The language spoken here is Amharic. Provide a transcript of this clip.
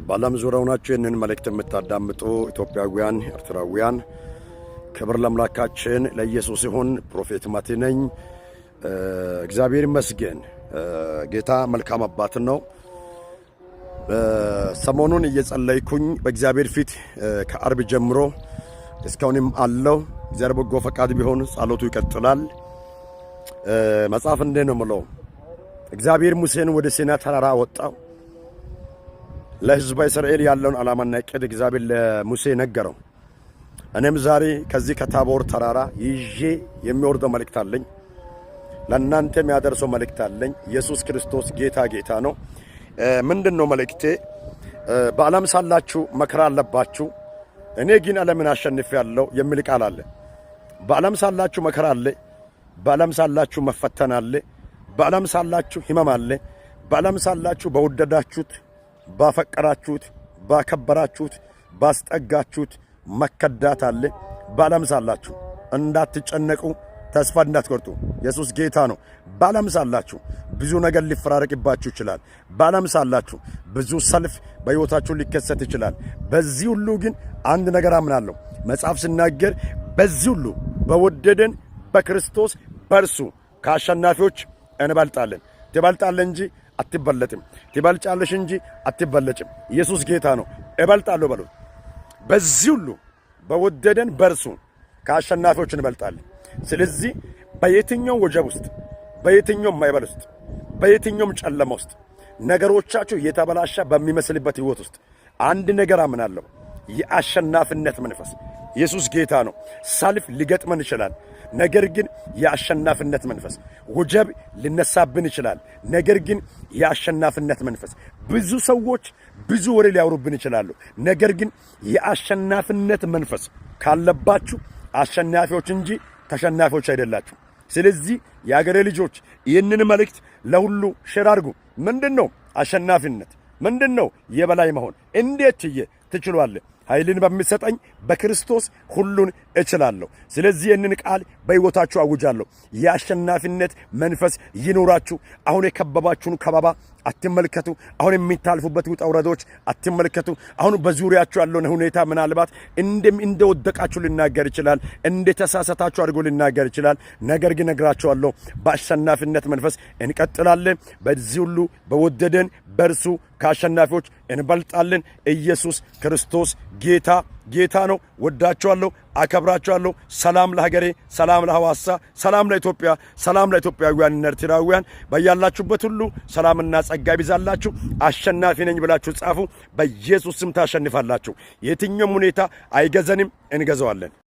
ባለም ዙሪያ ሆናችሁ ይህንን መልእክት የምታዳምጡ ኢትዮጵያውያን፣ ኤርትራውያን ክብር ለአምላካችን ለኢየሱስ ይሁን። ፕሮፌት ማቲ ነኝ። እግዚአብሔር ይመስገን። ጌታ መልካም አባት ነው። ሰሞኑን እየጸለይኩኝ በእግዚአብሔር ፊት ከአርብ ጀምሮ እስካሁንም አለው። እግዚአብሔር በጎ ፈቃድ ቢሆን ጸሎቱ ይቀጥላል። መጽሐፍ እንደ ነው ምለው እግዚአብሔር ሙሴን ወደ ሲና ተራራ ወጣው። ለሕዝበ እስራኤል ያለውን ዓላማና ዕቅድ እግዚአብሔር ለሙሴ ነገረው። እኔም ዛሬ ከዚህ ከታቦር ተራራ ይዤ የሚወርደው መልእክት አለኝ። ለእናንተ የሚያደርሰው መልእክት አለኝ። ኢየሱስ ክርስቶስ ጌታ ጌታ ነው። ምንድነው መልእክቴ? በዓለም ሳላችሁ መከራ አለባችሁ፣ እኔ ግን ዓለምን አሸንፌአለሁ የሚል ቃል አለ። በዓለም ሳላችሁ መከራ አለ፣ በዓለም ሳላችሁ መፈተን አለ፣ በዓለም ሳላችሁ ሕመም አለ፣ በዓለም ሳላችሁ በወደዳችሁት ባፈቀራችሁት ባከበራችሁት ባስጠጋችሁት መከዳት አለ። በዓለም ሳላችሁ እንዳትጨነቁ፣ ተስፋ እንዳትቆርጡ። ኢየሱስ ጌታ ነው። በዓለም ሳላችሁ ብዙ ነገር ሊፈራረቅባችሁ ይችላል። በዓለም ሳላችሁ ብዙ ሰልፍ በሕይወታችሁ ሊከሰት ይችላል። በዚህ ሁሉ ግን አንድ ነገር አምናለሁ። መጽሐፍ ሲናገር በዚህ ሁሉ በወደደን በክርስቶስ በእርሱ ከአሸናፊዎች እንበልጣለን። ትበልጣለህ እንጂ አትበለጥም። ትበልጫለሽ እንጂ አትበለጭም። ኢየሱስ ጌታ ነው። እበልጣለሁ በሉ። በዚህ ሁሉ በወደደን በእርሱ ከአሸናፊዎች እንበልጣለን። ስለዚህ በየትኛው ወጀብ ውስጥ፣ በየትኛው ማይበል ውስጥ፣ በየትኛው ጨለማ ውስጥ ነገሮቻችሁ የተበላሸ በሚመስልበት ሕይወት ውስጥ አንድ ነገር አምናለሁ፣ የአሸናፊነት መንፈስ። ኢየሱስ ጌታ ነው። ሰልፍ ሊገጥመን ይችላል፣ ነገር ግን የአሸናፊነት መንፈስ። ወጀብ ሊነሳብን ይችላል፣ ነገር ግን የአሸናፊነት መንፈስ። ብዙ ሰዎች ብዙ ወሬ ሊያወሩብን ይችላሉ፣ ነገር ግን የአሸናፊነት መንፈስ ካለባችሁ አሸናፊዎች እንጂ ተሸናፊዎች አይደላችሁ። ስለዚህ የአገሬ ልጆች ይህንን መልእክት ለሁሉ ሼር አድርጉ። ምንድነው አሸናፊነት? ምንድነው የበላይ መሆን? እንዴት ትችላለህ? ኃይልን በሚሰጠኝ በክርስቶስ ሁሉን እችላለሁ። ስለዚህ ይህንን ቃል በሕይወታችሁ አውጃለሁ። የአሸናፊነት መንፈስ ይኖራችሁ። አሁን የከበባችሁን ከበባ አትመልከቱ። አሁን የሚታልፉበት ውጣ ውረዶች አትመልከቱ። አሁን በዙሪያችሁ ያለውን ሁኔታ ምናልባት እንደወደቃችሁ ሊናገር ይችላል፣ እንደተሳሳታችሁ አድርጎ ሊናገር ይችላል። ነገር ግን ነግራችኋለሁ፣ በአሸናፊነት መንፈስ እንቀጥላለን። በዚህ ሁሉ በወደደን በእርሱ ከአሸናፊዎች እንበልጣለን። ኢየሱስ ክርስቶስ ጌታ ጌታ ነው። ወዳችኋለሁ፣ አከብራችኋለሁ። ሰላም ለሀገሬ፣ ሰላም ለሐዋሳ፣ ሰላም ለኢትዮጵያ፣ ሰላም ለኢትዮጵያውያንና ኤርትራውያን። በያላችሁበት ሁሉ ሰላምና ጸጋ ይብዛላችሁ። አሸናፊ ነኝ ብላችሁ ጻፉ። በኢየሱስ ስም ታሸንፋላችሁ። የትኛውም ሁኔታ አይገዘንም፣ እንገዛዋለን።